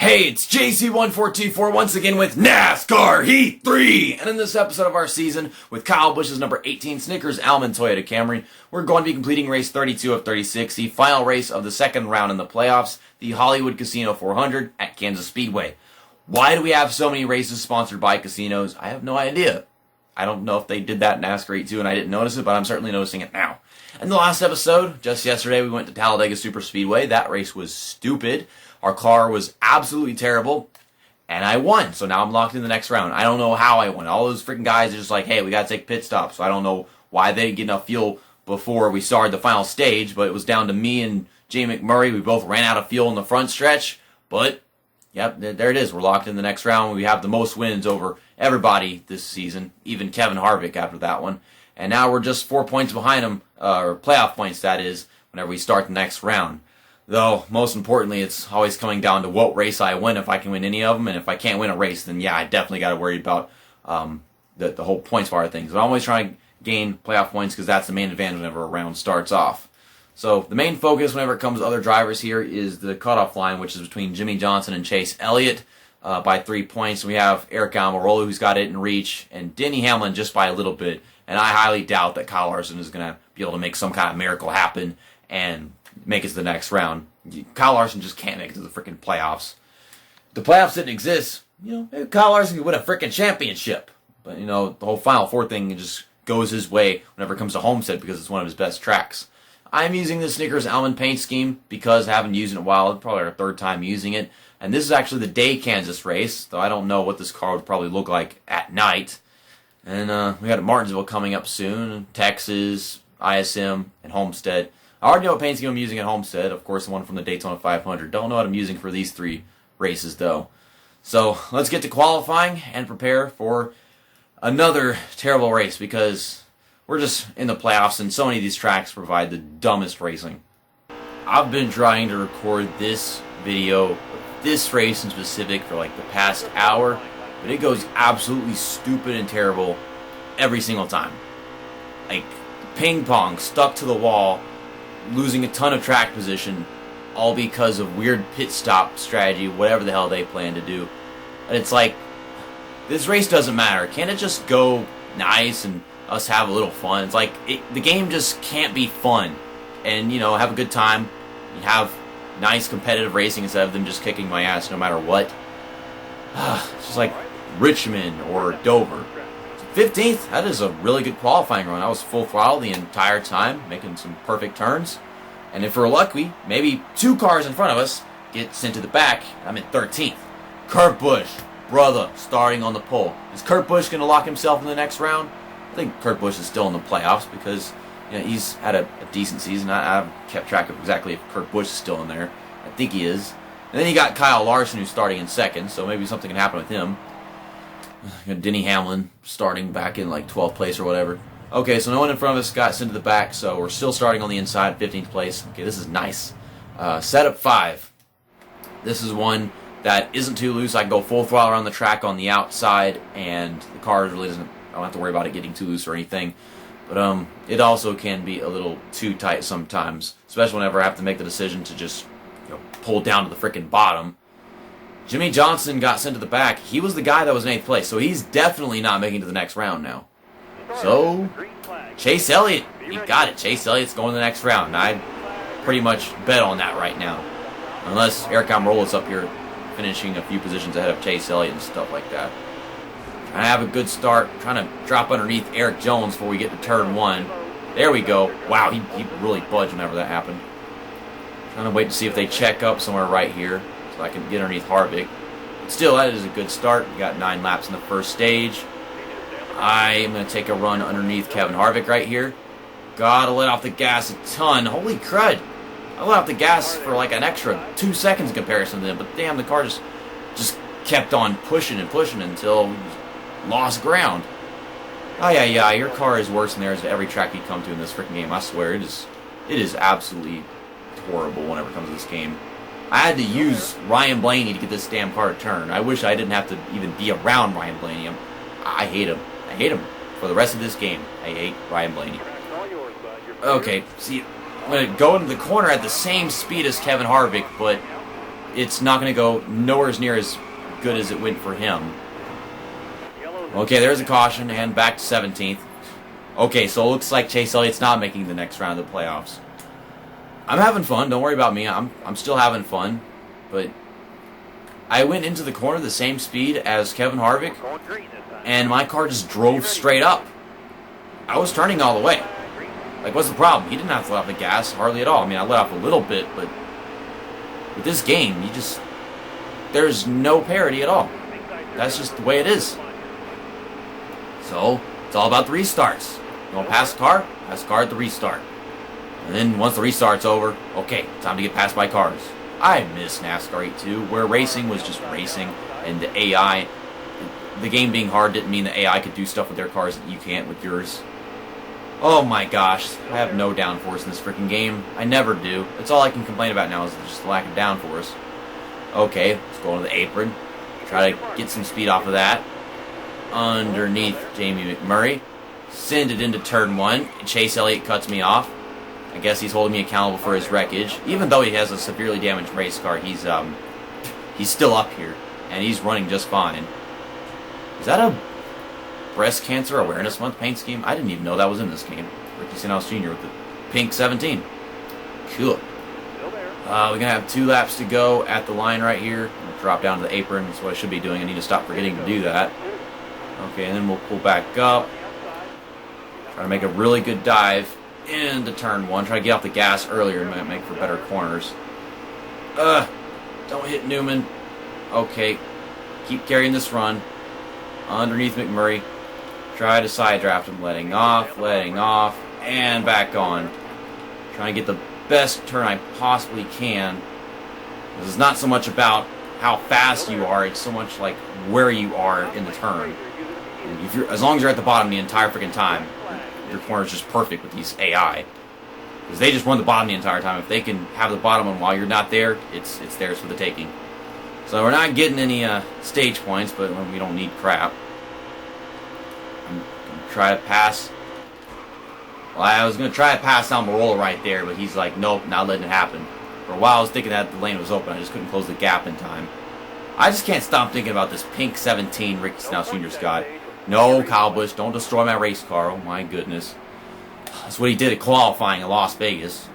Hey, it's JC1424 once again with NASCAR Heat 3! And in this episode of our season, with Kyle Busch's number 18 Snickers Almond Toyota Camry, we're going to be completing race 32 of 36, the final race of the second round in the playoffs, the Hollywood Casino 400 at Kansas Speedway. Why do we have so many races sponsored by casinos? I have no idea. I don't know if they did that in NASCAR Heat 2 and I didn't notice it, but I'm certainly noticing it now. In the last episode, just yesterday, we went to Talladega Superspeedway. That race was stupid. Our car was absolutely terrible, and I won. So now I'm locked in the next round. I don't know how I won. All those freaking guys are just like, hey, we got to take pit stops. So I don't know why they didn't get enough fuel before we started the final stage, but it was down to me and Jay McMurray. We both ran out of fuel in the front stretch, but yep, there it is. We're locked in the next round. We have the most wins over everybody this season, even Kevin Harvick after that one. And now we're just 4 points behind him, or playoff points, that is, whenever we start the next round. Though, most importantly, it's always coming down to what race I win, if I can win any of them. And if I can't win a race, then yeah, I definitely got to worry about the whole points part of things. But I'm always trying to gain playoff points because that's the main advantage whenever a round starts off. So the main focus whenever it comes to other drivers here is the cutoff line, which is between Jimmie Johnson and Chase Elliott by 3 points. We have Eric Almirola, who's got it in reach, and Denny Hamlin just by a little bit. And I highly doubt that Kyle Larson is going to be able to make some kind of miracle happen and make it to the next round. Kyle Larson just can't make it to the freaking playoffs. If the playoffs didn't exist, maybe Kyle Larson could win a freaking championship. But, the whole Final Four thing just goes his way whenever it comes to Homestead because it's one of his best tracks. I'm using the Snickers Almond paint scheme because I haven't used it in a while. It's probably our third time using it. And this is actually the day Kansas race, though I don't know what this car would probably look like at night. And we got Martinsville coming up soon, Texas, ISM, and Homestead. I already know what paint scheme I'm using at Homestead. Of course, the one from the Daytona 500. Don't know what I'm using for these three races, though. So, let's get to qualifying and prepare for another terrible race because we're just in the playoffs and so many of these tracks provide the dumbest racing. I've been trying to record this video, this race in specific, for like the past hour, but it goes absolutely stupid and terrible every single time. Like, ping pong, stuck to the wall, losing a ton of track position, all because of weird pit stop strategy, whatever the hell they plan to do. And it's like, this race doesn't matter. Can't it just go nice and us have a little fun? It's like, the game just can't be fun. And, have a good time. You have nice competitive racing instead of them just kicking my ass no matter what. It's just like Richmond or Dover. 15th, that is a really good qualifying run. I was full throttle the entire time, making some perfect turns. And if we're lucky, maybe two cars in front of us get sent to the back. I'm in 13th. Kurt Busch, brother, starting on the pole. Is Kurt Busch going to lock himself in the next round? I think Kurt Busch is still in the playoffs because he's had a decent season. I haven't kept track of exactly if Kurt Busch is still in there. I think he is. And then you got Kyle Larson who's starting in second, so maybe something can happen with him. Denny Hamlin starting back in like 12th place or whatever. Okay, so no one in front of us got sent to the back, so we're still starting on the inside, 15th place. Okay, this is nice. Setup 5. This is one that isn't too loose. I can go full throttle around the track on the outside, and the car really doesn't, I don't have to worry about it getting too loose or anything. But it also can be a little too tight sometimes, especially whenever I have to make the decision to just pull down to the freaking bottom. Jimmie Johnson got sent to the back. He was the guy that was in 8th place, so he's definitely not making it to the next round now. So, Chase Elliott, he got it. Chase Elliott's going to the next round. I pretty much bet on that right now. Unless Eric Almirola's up here finishing a few positions ahead of Chase Elliott and stuff like that. Trying to have a good start. Trying to drop underneath Eric Jones before we get to turn 1. There we go. Wow, he really budged whenever that happened. Trying to wait to see if they check up somewhere right here, so I can get underneath Harvick. But still, that is a good start. We got 9 laps in the first stage. I am going to take a run underneath Kevin Harvick right here. Gotta let off the gas a ton. Holy crud. I let off the gas for like an extra 2 seconds in comparison to them, but damn, the car just kept on pushing and pushing until we lost ground. Oh yeah, your car is worse than theirs at every track you come to in this freaking game. I swear, it is absolutely horrible whenever it comes to this game. I had to use Ryan Blaney to get this damn car to turn. I wish I didn't have to even be around Ryan Blaney. I hate him. I hate him for the rest of this game. I hate Ryan Blaney. Okay, see, I'm going to go into the corner at the same speed as Kevin Harvick, but it's not going to go nowhere near as good as it went for him. Okay, there's a caution, and back to 17th. Okay, so it looks like Chase Elliott's not making the next round of the playoffs. I'm having fun. Don't worry about me. I'm still having fun. But I went into the corner the same speed as Kevin Harvick, and my car just drove straight up. I was turning all the way. Like, what's the problem? He didn't have to let off the gas hardly at all. I mean, I let off a little bit, but with this game, there's no parity at all. That's just the way it is. So, it's all about the restarts. You want to pass the car? Pass the car at the restart. And then once the restart's over, okay, time to get past my cars. I miss NASCAR 82, where racing was just racing, and the AI, the game being hard didn't mean the AI could do stuff with their cars that you can't with yours. Oh my gosh, I have no downforce in this freaking game. I never do. That's all I can complain about now is just the lack of downforce. Okay, let's go on to the apron. Try to get some speed off of that. Underneath Jamie McMurray. Send it into turn 1. Chase Elliott cuts me off. I guess he's holding me accountable for his wreckage. Even though he has a severely damaged race car, he's still up here. And he's running just fine. Is that a Breast Cancer Awareness Month paint scheme? I didn't even know that was in this game. Ricky Stenhouse Jr. with the pink 17. Cool. We're going to have 2 laps to go at the line right here. I'm going to drop down to the apron. That's what I should be doing. I need to stop forgetting to do that. Okay, and then we'll pull back up. Try to make a really good dive into turn 1. Try to get off the gas earlier and make for better corners. Don't hit Newman. Okay, keep carrying this run. Underneath McMurray. Try to side draft him. Letting off, and back on. Trying to get the best turn I possibly can. This is not so much about how fast you are, it's so much like where you are in the turn. And as long as you're at the bottom the entire freaking time, your corner is just perfect with these AI. Because they just run the bottom the entire time. If they can have the bottom one while you're not there, it's theirs for the taking. So we're not getting any stage points, but we don't need crap. I'm going to try to pass. Well, I was going to try to pass Almirola right there, but he's like, nope, not letting it happen. For a while I was thinking that the lane was open. I just couldn't close the gap in time. I just can't stop thinking about this pink 17 Ricky Stenhouse Jr.'s got. No, Kyle Busch, don't destroy my race car. Oh my goodness. That's what he did at qualifying in Las Vegas.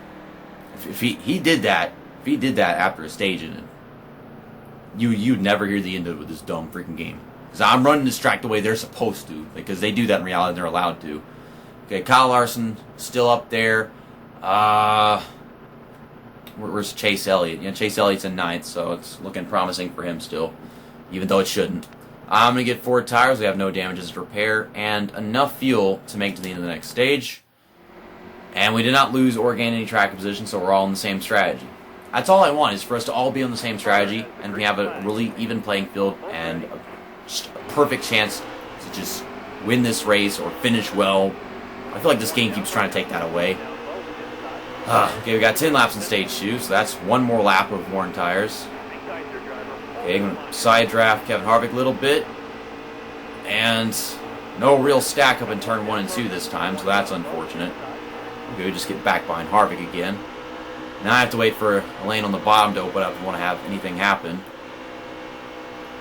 If he did that after a stage in it, you'd never hear the end of it with this dumb freaking game. Because I'm running this track the way they're supposed to. Because they do that in reality and they're allowed to. Okay, Kyle Larson still up there. Where's Chase Elliott? Yeah, Chase Elliott's in 9th, so it's looking promising for him still. Even though it shouldn't. I'm going to get 4 tires. We have no damages to repair. And enough fuel to make it to the end of the next stage. And we did not lose or gain any track position, so we're all in the same strategy. That's all I want, is for us to all be on the same strategy, and we have a really even playing field, and just a perfect chance to just win this race or finish well. I feel like this game keeps trying to take that away. Okay, we got 10 laps in stage 2, so that's 1 more lap of worn tires. Okay, I'm going to side draft Kevin Harvick a little bit. And no real stack up in turn 1 and 2 this time, so that's unfortunate. Okay, we just get back behind Harvick again. Now I have to wait for a lane on the bottom to open up if I want to have anything happen.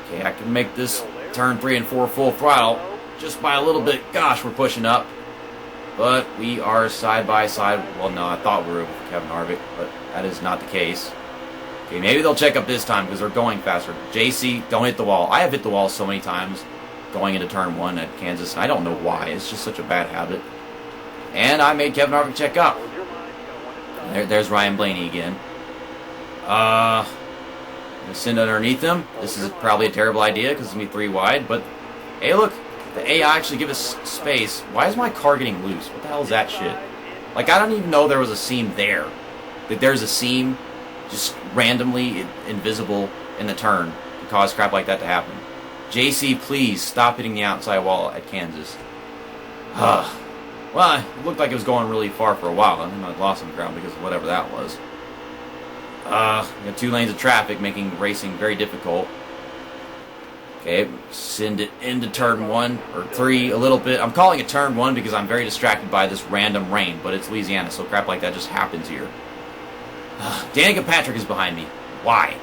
Okay, I can make this turn 3 and 4 full throttle just by a little bit. Gosh, we're pushing up. But we are side by side. Well, no, I thought we were with Kevin Harvick, but that is not the case. Okay, maybe they'll check up this time because they're going faster. JC, don't hit the wall. I have hit the wall so many times going into turn 1 at Kansas. I don't know why. It's just such a bad habit. And I made Kevin Harvick check up. There's Ryan Blaney again. I'm going to send underneath him. This is probably a terrible idea because it's going to be 3 wide. But, hey, look. The AI actually give us space. Why is my car getting loose? What the hell is that shit? Like, I don't even know there was a seam there. That there's a seam just randomly invisible in the turn to cause crap like that to happen. JC, please stop hitting the outside wall at Kansas. Well, it looked like it was going really far for a while. I think I lost some ground because of whatever that was. We got 2 lanes of traffic making racing very difficult. Okay, send it into turn 1, or 3 a little bit. I'm calling it turn 1 because I'm very distracted by this random rain, but it's Louisiana, so crap like that just happens here. Danica Patrick is behind me. Why?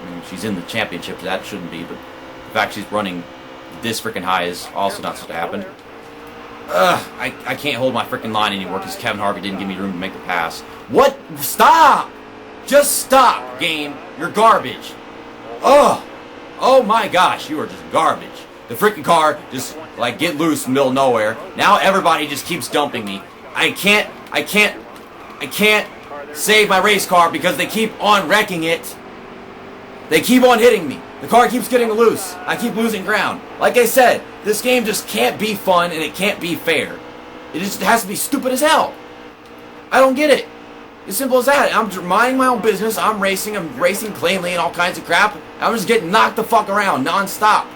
I mean, she's in the championship, that shouldn't be, but the fact she's running this freaking high is also not supposed to happen. I can't hold my freaking line anymore because Kevin Harvick didn't give me room to make the pass. What? Stop! Just stop, game. You're garbage. Ugh. Oh my gosh, you are just garbage. The freaking car just, like, get loose in the middle of nowhere. Now everybody just keeps dumping me. I can't save my race car because they keep on wrecking it. They keep on hitting me. The car keeps getting loose. I keep losing ground. Like I said, this game just can't be fun and it can't be fair. It just has to be stupid as hell. I don't get it. As simple as that. I'm minding my own business. I'm racing cleanly and all kinds of crap. I'm just getting knocked the fuck around non-stop.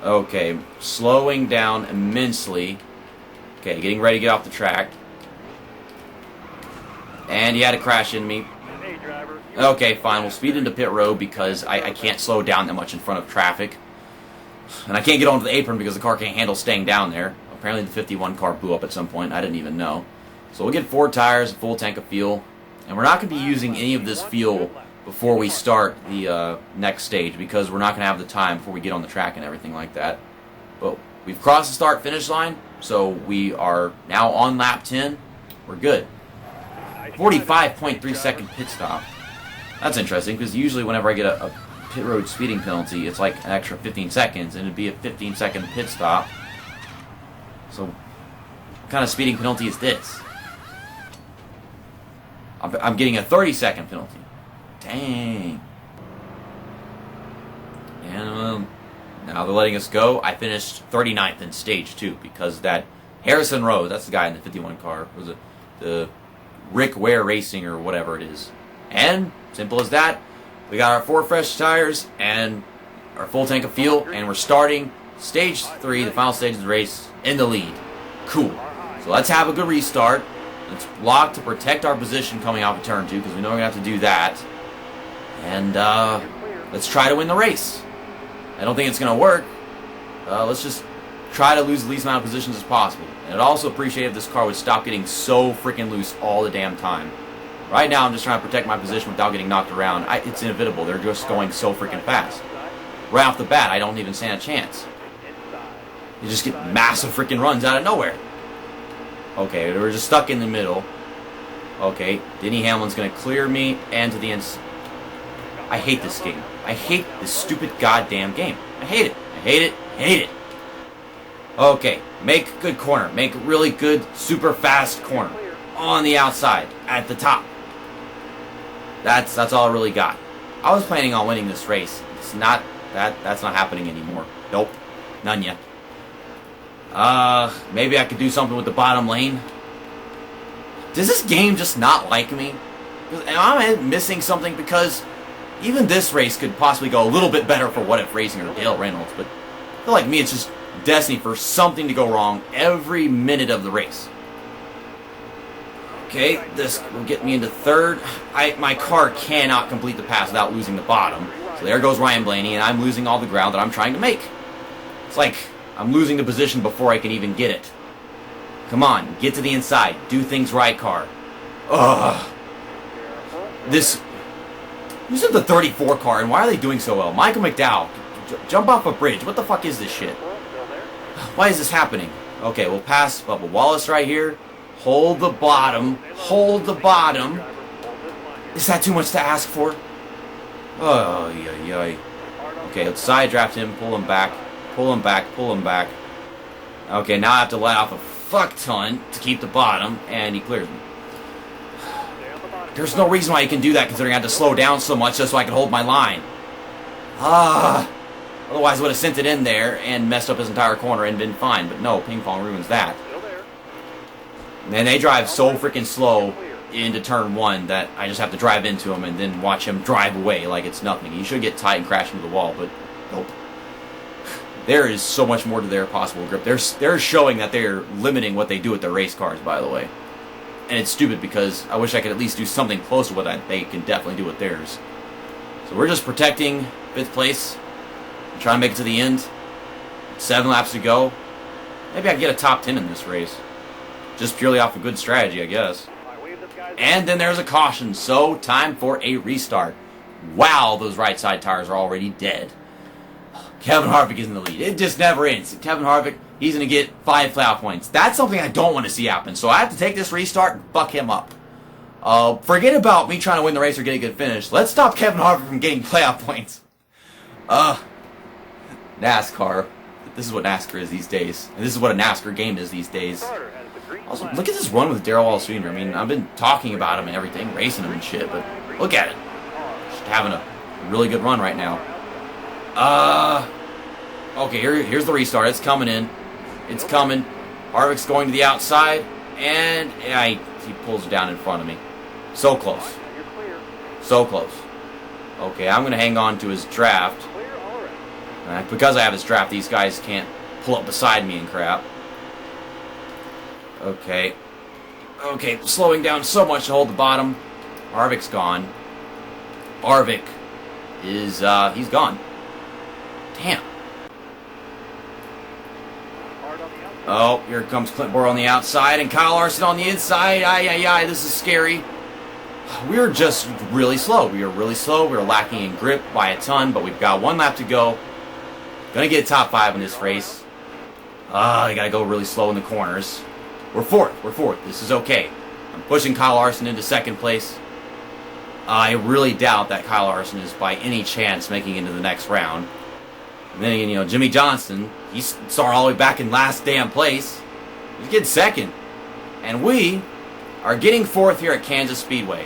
Okay, slowing down immensely. Okay, getting ready to get off the track. And he had to crash into me. Okay, fine. We'll speed into pit road because I can't slow down that much in front of traffic. And I can't get onto the apron because the car can't handle staying down there. Apparently the 51 car blew up at some point. I didn't even know. So we'll get 4 tires, a full tank of fuel. And we're not going to be using any of this fuel before we start the next stage because we're not going to have the time before we get on the track and everything like that. But we've crossed the start-finish line, so we are now on lap 10. We're good. 45.3 second pit stop. That's interesting because usually whenever I get a pit road speeding penalty, it's like an extra 15 seconds, and it'd be a 15-second pit stop. So what kind of speeding penalty is this? I'm getting a 30-second penalty. Dang. And now they're letting us go. I finished 39th in stage 2 because that Harrison Rose, that's the guy in the 51 car, was it the Rick Ware Racing or whatever it is. And simple as that, we got our 4 fresh tires and our full tank of fuel, and we're starting stage 3, the final stage of the race, in the lead. Cool. So let's have a good restart. Let's block to protect our position coming off of turn 2 because we know we're going to have to do that. And let's try to win the race. I don't think it's going to work. Let's just try to lose the least amount of positions as possible. And I'd also appreciate if this car would stop getting so freaking loose all the damn time. Right now I'm just trying to protect my position without getting knocked around. It's inevitable. They're just going so freaking fast. Right off the bat, I don't even stand a chance. You just get massive freaking runs out of nowhere. Okay, we're just stuck in the middle. Okay, Denny Hamlin's going to clear me and to the end. I hate this game. I hate this stupid goddamn game. I hate it. I hate it. I hate it. Okay, make a good corner. Make a really good, super fast corner. On the outside, at the top. That's all I really got. I was planning on winning this race. It's not, that's not happening anymore. Nope. None yet. Maybe I could do something with the bottom lane. Does this game just not like me? Am I missing something? Because even this race could possibly go a little bit better for What If Racing or Dale Reynolds, but I feel like me, it's just destiny for something to go wrong every minute of the race. Okay, this will get me into third. My car cannot complete the pass without losing the bottom. So there goes Ryan Blaney, and I'm losing all the ground that I'm trying to make. It's like I'm losing the position before I can even get it. Come on, get to the inside. Do things right, car. Ugh. Who's in the 34 car, and why are they doing so well? Michael McDowell, jump off a bridge. What the fuck is this shit? Why is this happening? Okay, we'll pass Bubba Wallace right here. Hold the bottom. Hold the bottom. Is that too much to ask for? Oh, yeah. Okay, let's side draft him, pull him back. Pull him back, pull him back. Okay, now I have to let off a fuck ton to keep the bottom, and he clears me. There's no reason why he can do that considering I had to slow down so much just so I could hold my line. Otherwise I would have sent it in there and messed up his entire corner and been fine, but no, ping pong ruins that. And they drive so freaking slow into turn 1 that I just have to drive into him and then watch him drive away like it's nothing. He should get tight and crash into the wall, but nope. There is so much more to their possible grip. They're showing that they're limiting what they do with their race cars, by the way. And it's stupid because I wish I could at least do something close to what they can definitely do with theirs. So we're just protecting 5th place. Trying to make it to the end. 7 laps to go. Maybe I can get a top 10 in this race. Just purely off a good strategy, I guess. And then there's a caution, so time for a restart. wow, those right side tires are already dead. Kevin Harvick is in the lead. It just never ends. Kevin Harvick, he's going to get 5 playoff points. That's something I don't want to see happen. So I have to take this restart and fuck him up. Forget about me trying to win the race or get a good finish. Let's stop Kevin Harvick from getting playoff points. NASCAR. This is what NASCAR is these days. And this is what a NASCAR game is these days. Also, look at this run with Darrell Wallace Jr. I mean, I've been talking about him and everything, racing him and shit, but look at it. Just having a really good run right now. Okay, here's the restart. It's coming in. It's coming. Harvick's going to the outside, and yeah, he pulls it down in front of me. So close. So close. Okay, I'm going to hang on to his draft. Because I have his draft, these guys can't pull up beside me and crap. Okay. Okay, slowing down so much to hold the bottom. Harvick's gone. Harvick is, he's gone. Damn. Oh, here comes Clint Bowyer on the outside and Kyle Larson on the inside. Ay, this is scary. We were just really slow. We were really slow. We were lacking in grip by a ton, but we've got 1 lap to go. Gonna get top 5 in this race. I gotta go really slow in the corners. We're fourth. This is okay. I'm pushing Kyle Larson into 2nd place. I really doubt that Kyle Larson is by any chance making it into the next round. And then again, Jimmy Johnson, he started all the way back in last damn place. He's getting 2nd. And we are getting 4th here at Kansas Speedway.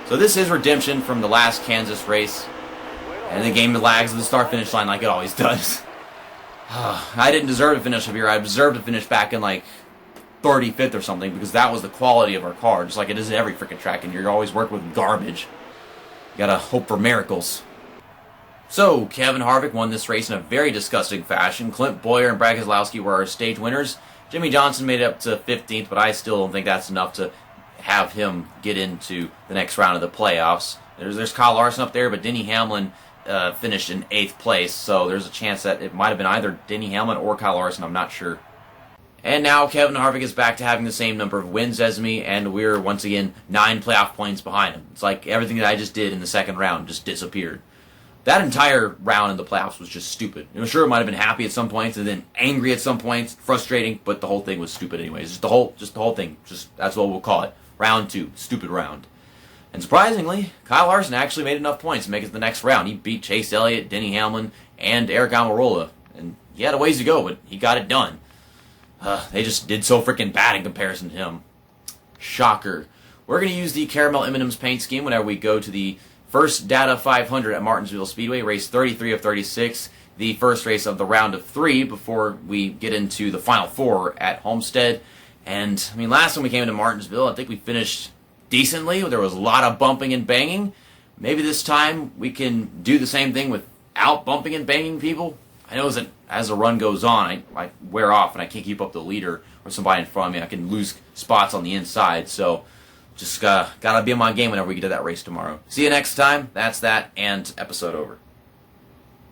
So this is redemption from the last Kansas race. And the game lags at the start-finish line like it always does. I didn't deserve to finish up here. I deserved to finish back in like 35th or something because that was the quality of our car, just like it is at every freaking track, and you're always working with garbage. You gotta hope for miracles. So, Kevin Harvick won this race in a very disgusting fashion. Clint Bowyer and Brad Keselowski were our stage winners. Jimmy Johnson made it up to 15th, but I still don't think that's enough to have him get into the next round of the playoffs. There's Kyle Larson up there, but Denny Hamlin finished in 8th place, so there's a chance that it might have been either Denny Hamlin or Kyle Larson, I'm not sure. And now Kevin Harvick is back to having the same number of wins as me, and we're once again 9 playoff points behind him. It's like everything that I just did in the 2nd round just disappeared. That entire round in the playoffs was just stupid. I'm sure it might have been happy at some points and then angry at some points, frustrating, but the whole thing was stupid anyways. Just the whole thing. Just that's what we'll call it. Round 2, stupid round. And surprisingly, Kyle Larson actually made enough points to make it to the next round. He beat Chase Elliott, Denny Hamlin, and Eric Almirola. And he had a ways to go, but he got it done. They just did so freaking bad in comparison to him. Shocker. We're going to use the Caramel M&M's paint scheme whenever we go to the first Data 500 at Martinsville Speedway, race 33 of 36, the first race of the round of 3 before we get into the final 4 at Homestead. And, I mean, last time we came into Martinsville, I think we finished decently. There was a lot of bumping and banging. Maybe this time we can do the same thing without bumping and banging people. I know that as the run goes on, I wear off and I can't keep up the leader or somebody in front of me. I can lose spots on the inside, so just gotta be on my game whenever we get to that race tomorrow. See you next time. That's that, and episode over.